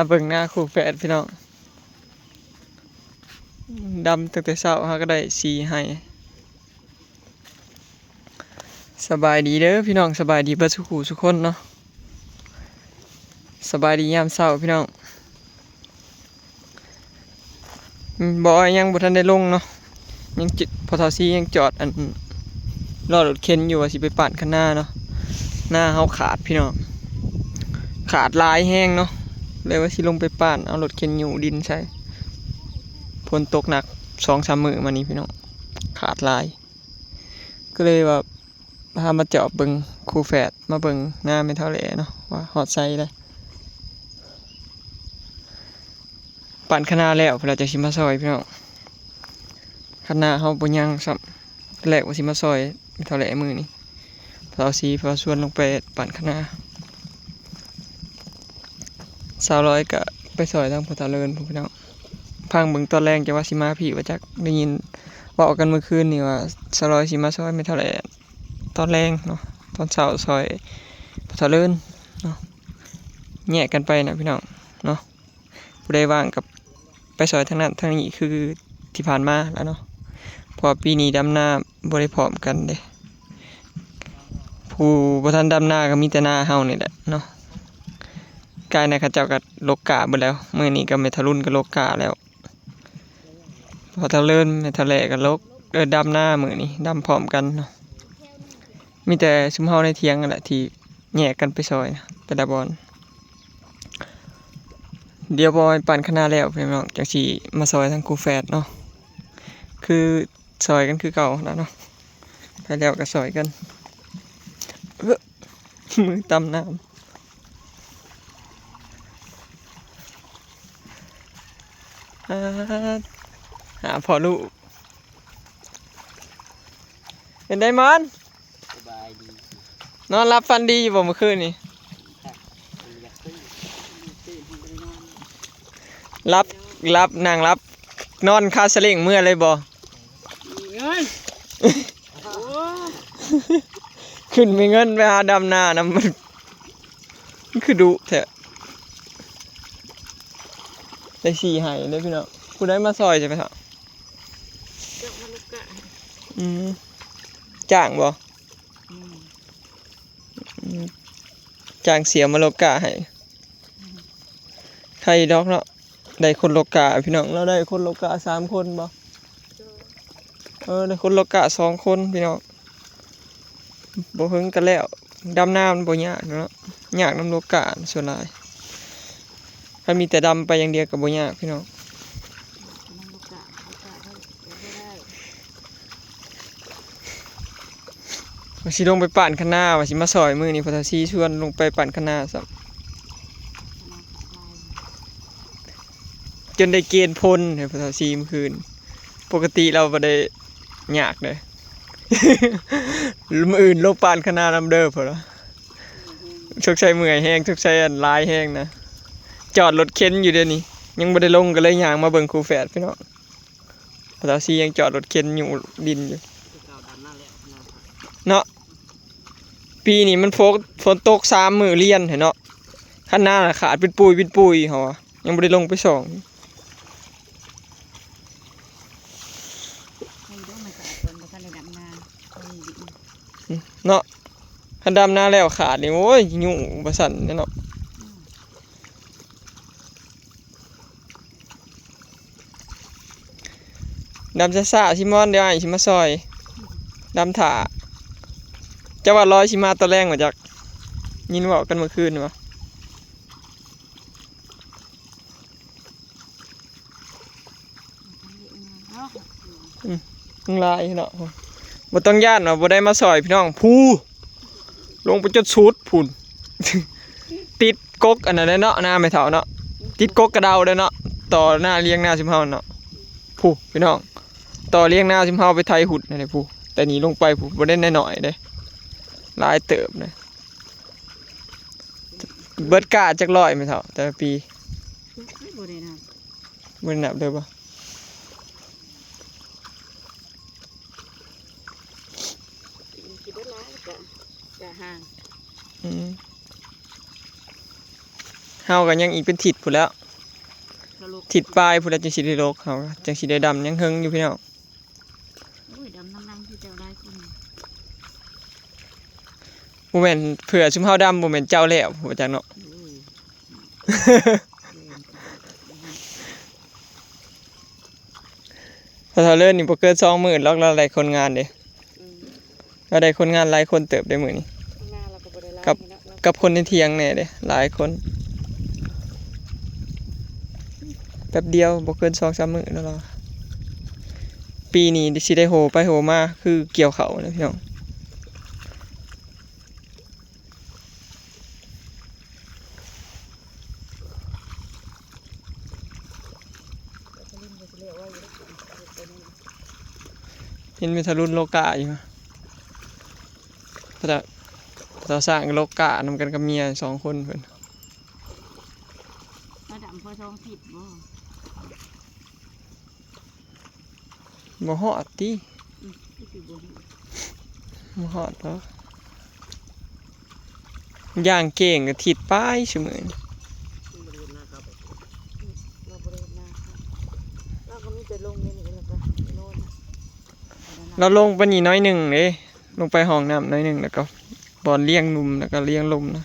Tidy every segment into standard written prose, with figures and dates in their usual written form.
เบิ่งหน้าคู่แฝดพี่น้องดำตั้งแต่เช้าฮะก็ได้สีให้สบายดีเด้อพี่น้องสบายดีเบิดสุขุสุกคนเนาะสบายดียามเช้าพี่น้องบ่ยังบ่ทันได้ลงเนาะยังจิตพอทอซียังจอดอันรอรถเข็นอยู่ว่าสิไปปั่นข้างหน้าเนาะหน้าเฮาขาดพี่น้องขาดลายแห้งเนาะเลยว่าสิลงไปปั่นเอารถเข็นอยู่ดินใส่ฝนตกหนัก 2-3 มื้อมานี้พี่น้องขาดลายก็เลยว่าพามาเจาะเบิ่งคู่แฝดมาเบิ่งหน้าไม่เท่าแหล่เนาะว่าฮอดไซเลยปั่นข้างหน้าแล้วเราจะสิมาซอยพี่น้องข้างหน้าเฮาบ่ยังซ้ำแรกว่าสิมาซอยไม่เท่าแหล่มื้อนี้พอสีพอส่วนลงไปปั่นข้างหน้า200ก็ไปซอยทางพุทธเลินพี่น้องพังเบิ่งตอนแรกจะว่าสิมาพี่ว่าจักได้ยินเว้ากันเมื่อคืนนี่ว่า200สิมาซอยไม่เท่าแหล่ตอนแรงเนาะตอนเช้าซอยพุทธเลินเนาะแยกกันไปนะพี่น้องเนาะผู้ใดว่างกับไปซอยทางนั้นทางนี้คือที่ผ่านมาแล้วเนาะพอปีนี้ดำนาบ่ได้พร้อมกันเด้ผู้บ่ทันดำนาก็มีแต่นาเฮานี่แหละเนาะกายในเขาเจ้าก็ลกกาเบิดแล้วมื้อนี้ก็เมทะลุนก็ลกกาแล้วพอทะเลินเมทะแลก็ลกดำนามื้อนี้ดำพร้อมกันเนาะมีแต่ชุมเฮาในเถียงนั่นแหละที่แยกกันไปซอยแต่ละบอนเดี๋ยวพอปั่นข้างหน้าแล้วพี่น้องจังสิมาซอยทั้งคู่แฝดเนาะคือซอยกันคือเก่าแล้วเนาะไปแล้วก็ซอยกันมือตำน้ำหาพอลูกเป็นไดมอนสบายดีนอนรับฟันดีอยู่บ่เมื่อคืนนี่รับนั่งรับนอนคาสลิงเมื่อเลยบ่ขึ้นมีเงินไปหาดำนานะมันคือดุแท้ได้สี่หายเลยพี่น้องกูได้มาซอยใช่ไหมครับจ้างบ่จ้างเสียมาโลกาให้ใครดอกเนาะได้คนโลกาพี่น้องเราได้คนโลกา3 คนบ่ได้คนโลกา2 คนพี่น้องบ่เฮิงกันแล้วดำน้ำมันบ่ยากเนาะยากน้ำโลกาส่วนหลายถ้ามีแต่ดำไปอย่างเดียวก็บ่ยากพี่น้องว่าสิลงไปปั่นข้างหน้าว่าสิมาซอยมื้อนี้พอทาซีชวนลงไปปั่นข้างหน้าซะจนได้เกณฑ์พลให้พอทาซีเมื่อคืนปกติเราบ่ได้ยากเด้มื้ออื่นลงปั่นข้างหน้านำเด้อพุ่นล่ะชกชัยเมื่อยแห้งชกชัยอันลายแห้งนะจอดรถเข็นอยู่เดี๋ยวนี้ยังบ่ได้ลงก็เลยย่างมาเบิ่งคู่แฝดพี่น้องพอทาซียังจอดรถเข็นอยู่ดินอยู่เนาะปีนี้มันฝนตก3 มื้อเรียนเห็นเนาะข้างหน้าขาดเป็นปุยเฮายังบ่ได้ลงไปส่องเนาะคันดำนาแล้วขาดนี่โอ้ยยุ่งบ่สั่นเนาะดำซ่าๆซิมอนเดี๋ยวอ้ายสิมาซอยดำถ่าจะว่า100สิมาตอนแรงบ่จักยินเว้ากันเมื่อคืนบ่ลายเนาะบ่ต้องย่านว่าบ่ได้มาซอยพี่น้องผู้ลงไปจนสุดพุ่น ติดกกอันนั้นเนาะหน้าไม่เท่าเนาะติดกกกระเดาเด้อเนาะต่อหน้าเลี้ยงหน้าสิมเฮาเนาะผู้พี่น้องต่อเลี้ยงหน้าสิมเฮาไปไทยหุดนั่นแหละผู้แต่นี่ลงไปผู้บ่ได้น้อยๆเด้หลายเติบนะเบิดกะจัก100ไม่เท่าแต่ละปีบ่ได้นับเด้อบ่ห่ ฮาก็ยังอีกเป็นทิศพุ่นแล้ว สรุป ทิศปลายพุ่นแล้วจังสิได้โลกเฮาจังสิได้ดำยังเฮิงอยู่พี่น้อง โอ้ยดำน้ำลังที่เจ้าได้คน บ่แม่นเผื่อซุมเฮาดำบ่แม่นเจ้าแล้วว่าจังเนาะ พอเท่าเลิศนี่บ่เกิน2 มื้อแล้วเราได้คนงานเด้เราได้คนงานหลายคนเติบได้มื้อนี้ หน้าเราก็บ่ได้ไล่ กับ ให้เนาะ กับคนในเถียงแน่เด้หลายคนแป๊บเดียวบ่เกิน 2-3 มื้อแล้วเราปีนี้สิได้โหไปโหมาคือเกี่ยวข้าวนะพี่น้อง เห็นมีทะลุนโลกาอยู่พระเจ้าสร้างโลกานำกันกับเมีย2 คนเพิ่น มาดำพอท้องผิดบ่ บ่ฮอดติ ที่สิบ่ฮู้ บ่ฮอดดอกย่างเก่งก็ทิศป้ายซุมื้อนี้ เราบ่ได้เฮ็ดนาครับเราก็มีแต่ลงนี่นี่แล้วก็โน่น เราลงไปนี่น้อยหนึงเด้ลงไปห้องน้ำน้อยหนึงแล้วก็บ่อนเลี้ยงนุ่มแล้วก็เลี้ยงลมนะ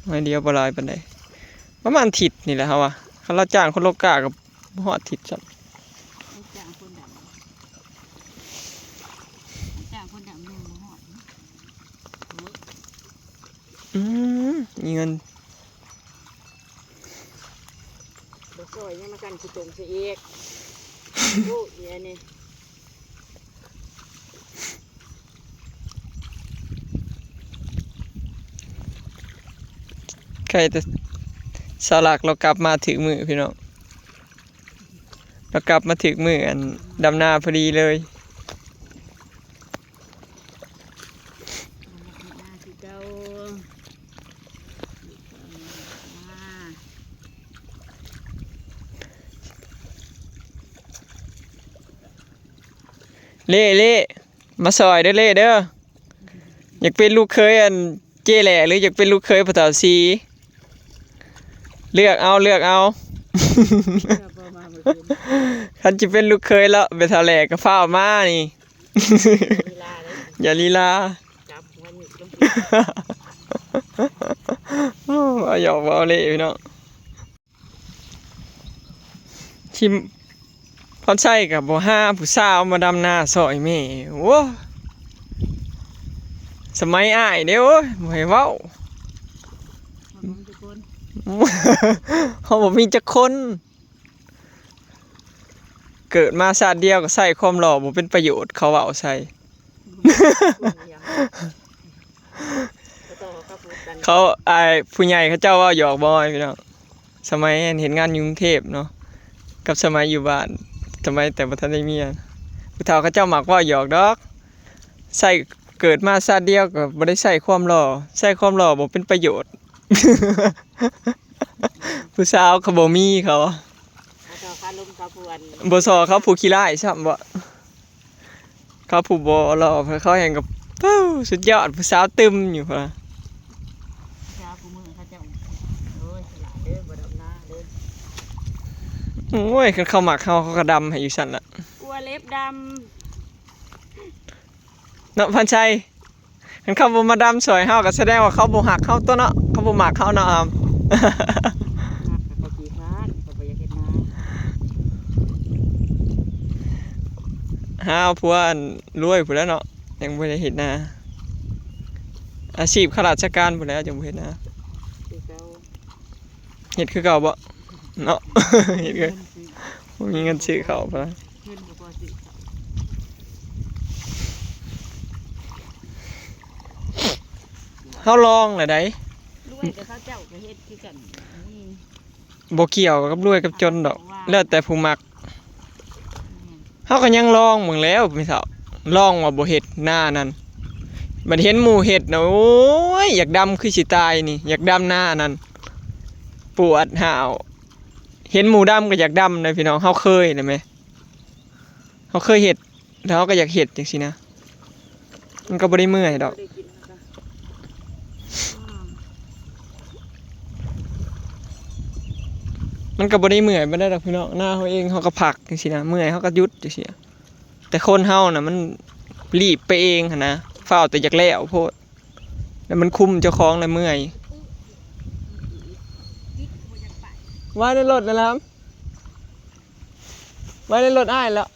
น้อยเดียวบ่หลายปานใดประมาณทิศนี่แหละครับว่าคันเราจ้างคนโลกาก็บ่ฮอดทิศซับ ให้จ้างคนดำให้จ้างคนดำยังบ่ฮอดเนาะ มีเงิน บ่ซอยยังมากันสิตรงสิเอกโอ้ยอันนี้ ใครแต่สลักเรากลับมาถึงมือพี่น้องเรากลับมาถึงมืออันดำนาพอดีเลย หน้าสิเจ้ามา เล่มาซอยเด้อเล่เด้ออยากเป็นลูกเคยอันเจ้แหล่หรืออยากเป็นลูกเคยพ่อเฒ่าซีเลือกเอา เจ้าบ่มาเมื่อคืน คันจะเป็นลูกเคยแล้วไปเฒ่าแหล่ก็ฟ้าวมานี่ เวลาเลย อย่าลีลา จับหัวหนีบลง เอาหยอกบ่เอาเล่พี่น้องชิมพอใช่กับบ่ห้าผู้สาวมาดำนาซอยแม่โอ้สมัยอ้ายเด้อโอ้ยบ่ให้เว้า ทุกคน เขาบอกมีจักคน เกิดมาชาติเดียวก็ใส่ความหล่อบ่เป็นประโยชน์เขาเอาใส่ เขาอายผู้ใหญ่เขาเจ้าว่าหยอกบ่อยพี่น้องสมัยเห็นงานอยู่กรุงเทพเนาะกับสมัยอยู่บ้านสมัยแต่บ่ทันได้เมียผู้เฒ่าเขาเจ้ามักว่าหยอกดอกใส่เกิดมาชาติเดียวก็บ่ได้ใส่ความหล่อใส่ความหล่อบ่เป็นประโยชน์ ผู้สาวเขาบ่มีเขา เจ้าคาลุมคาพวน บ่ซอเขาผู้ขี้ร้ายซ้ำบ่เขาผู้บ่หล่อเขาแห่งกับปู้สุดยอดผู้สาวตึมอยู่พุ่นน่ะ เจ้าผู้มือเขาเจ้าโอ้ยฉลาดเด้อบ่ดำหน้าเด้อ โอ้ยคันเขามักเขาก็ดำให้อยู่ซั่นล่ะ กลัวเล็บด เนาะพันชัยคันเขาบ่มาดำสวยเฮาก็แสดงว่าเขาบ่ฮักเฮาตัวเนาะเขาบ่มักเฮาเนาะอาม ำนักเขาขี้คร้านเขาบ่อยากเฮ็ดนา หาเอาผัวอันรวยพุ่นแหล้วเนาะยังบ่ได้เฮ็ดนาอาชีพข้าราชการพุ่นแหล้วจังบ่เฮ็ดนา คือเก่า เฮ็ดคือเก่าบ่เนาะ เฮ็ดคือ เงินซื้อ บ่มีเงินซื้อข้าวพุ่น เงินบ่พอซื้อข้าว เฮาลองแล้วได้ รวยแต่เขาเจ้าก็เฮ็ดคือกันนี่ บ่เกี่ยวกับรวยกับจนดอกแล้วแต่ผู้มัก แม่น เฮาก็ยังลองเบิ่งแล้วพี่สาวลองว่าบ่เฮ็ดหน้านั่นบัดเห็นหมู่เฮ็ดน่ะโอ้ยอยากดำคือสิตายนี่อยากดำหน้านั่นปวดหาวเห็นหมู่ดำก็อยากดำนะพี่น้องเฮาเคยได้ไหมเฮาเคยเฮ็ดแล้วเฮาก็อยากเฮ็ดจังซี่นะมันก็บ่ได้เมื่อยดอก บ่ได้กินนะคะ มันก็บ่ได้เมื่อยบ่ได้ดอกพี่น้องหน้าเขาเองเขาก็พักจังซี่นะเมื่อยเขาก็หยุดจังซี่แต่คนเฮาน่ะมันรีบไปเองหั่นนะฟ้าวแต่อยากแล้วโพดแล้วมันคุมเจ้าของแล้วเมื่อยไว้ในรถนะครับไว้ในรถอ้ายแล้ว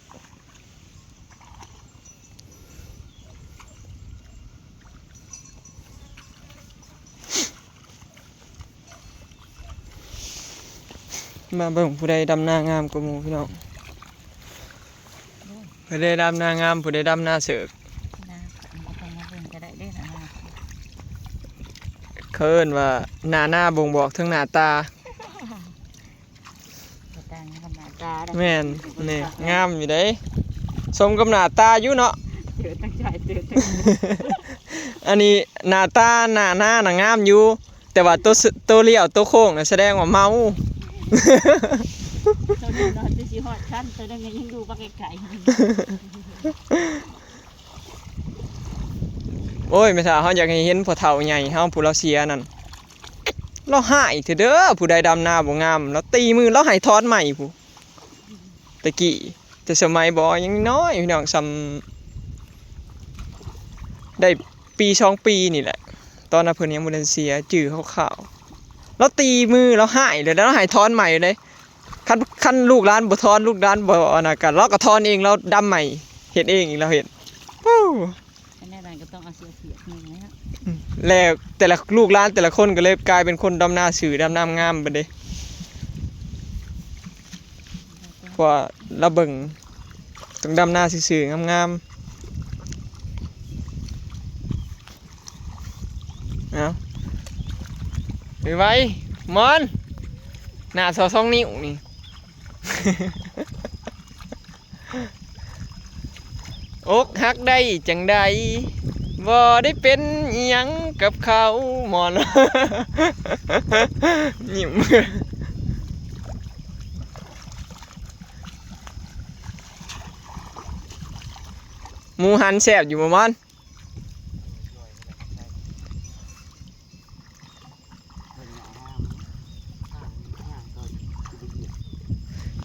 มาเบิ่งผู้ใดดำหน้างามกว่าหมู่พี่น้องผู้ใดดำหน้างามผู้ใดดำหน้าเสือก นะบ่ต้องมาเบิ่งก็ได้เด้อนะ เคินว่าหน้าบ่งบอกถึงหน้าตา บ่ต่างกับหน้าตาได้ แม่นนี่งามอยู่เด้สมกับหน้าตาอยู่เนาะ เจอตั้งใจเจอตั้ง อันนี้หน้าตาหน้าน่ะงามอยู่แต่ว่าตัวเลี้ยวตัวโค้งน่ะแสดงว่าเมา ตัวนึงนอนจะสิฮอดชั้นตัวนึงยังดูบ่ไกล โอ้ยแม่ท่าเฮาอยากให้เห็นพ่อเฒ่าใหญ่เฮาผู้เราเสียนั่นเราหายเถอะเด้อผู้ใดดำหน้าบ่งามเราตีมือเราให้ทอดใหม่ผู้ตะกี้แต่สมัยบ่ยังน้อยพี่น้องซำได้ปี2ปีนี่แหละตอนนั้นเพิ่นยังบ่ได้เสียจื้อขาวๆเราตีมือเราหายเลยแล้วเราให้ทอนใหม่เลยคันลูกหลานบ่ทอนลูกหลานบ่อันนั้นก็เราก็ทอนเองเราดำใหม่เฮ็ดเองอีกเราเฮ็ดปู้ ๆอันนั้นก็ต้องเอาเสียนึงนะฮะ แล้วแต่ละลูกหลานแต่ละคนก็เลยกลายเป็นคนดำหน้าสื่อดำน้ำงามไปเลยเพราะว่าเราเบิ่งต้องดำหน้าสื่อๆงามๆเอาไปไว้มอนหน้า2 นิ้วนี่ อกหักได้จังใดบ่ได้เป็นอิหยังกับเขาหมอน ยิ้มหมูหันแซ่บอยู่บ่มอน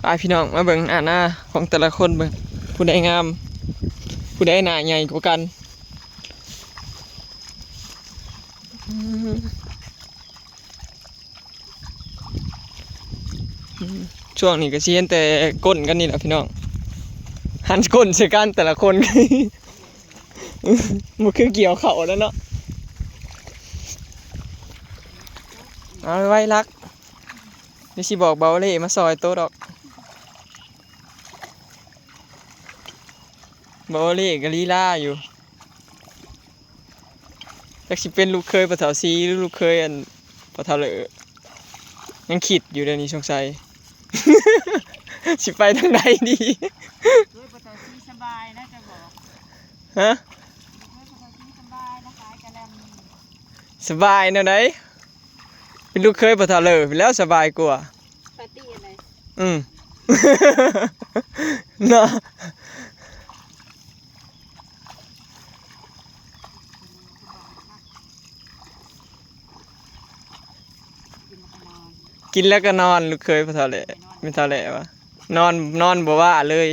ไปพี่น้องมาเบิ่งหน้าของแต่ละคนเบิ่งผู้ใดงามผู้ใดหน้าใหญ่กว่ากันช่วงนี้ก็สิเห็นแต่ก้นกันนี่แหละพี่น้องหันก้นใส่กันแต่ละคน มันคือเกี่ยวเข่าแล้วเนาะเอาไว้รักนี่สิบอกเบาเล่มาซอยโต๊ะดอกเบาเล่ก็ลีลาอยู่จักสิเป็นลูกเคยปะเถาซีหรือลูกเคยอันปะเถาเหลอยังคิดอยู่เดี๋ยวนี้สงสัย สิไปทางใดดี ด้วยปตซีสบายนะจะบอก ฮะ ด้วยปตซีสบายนะขายกระแลม สบายแนวไหนเป็นลูกเคยปะเถาเหลอไปแล้วสบายกว่า ปาร์ตี้อะไร อืม เนาะกินแล้วก็นอนลูกเคยปะเถาเหลอไม่เท่าไหร่วะนอนบ่ว่าเลย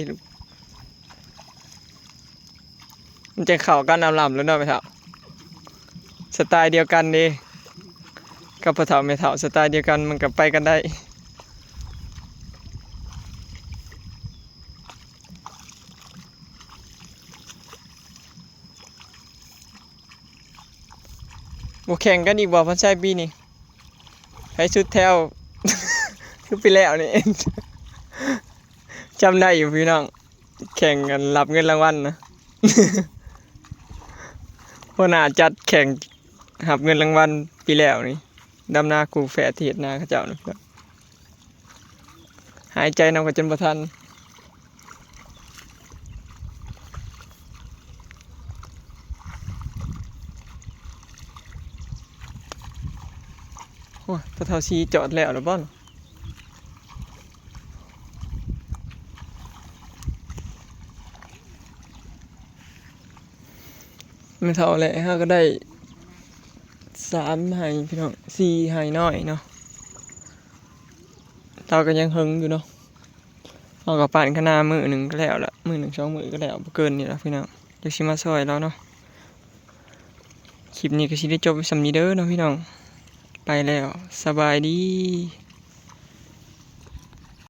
มันจะเข้ากันลำๆแล้วเนาะไม่เท่าสไตล์เดียวกันดิกับปะเถาไม่เท่าสไตล์เดียวกันมันก็ไปกันได้บ่แข่งกันอีกบ่พันชัยปีนี้ให้ชุดแถว คือไปแล้วนี่ จำได้อยู่พี่น้องแข่งกันรับเงินรางวัลนะ พวกน่าจัดแข่งรับเงินรางวัลปีแล้วนี่ดำนากูแฝดที่เฮ็ดนาเขาเจ้านะหายใจนำกันจนบ่ทันโอ้ยพระเฒ่าชีจอดแล้วหรือบ่เนาะไม่เท่าแหละฮะก็ได้3 ไห้พี่น้อง4 ไห้น้อยเนาะ เราก็ยังหึงอยู่เนาะเราก็ปั่นคะนามื้อหนึงก็แล้วละมื้อหนึง2มื้อก็แล้วบ่เกินนี่ล่ะพี่น้องเดี๋ยวสิมาซอยเราเนาะคลิปนี้ก็สิได้จบไว้ส่ำนี้เด้อเนาะพี่น้องไปแล้วสบายดี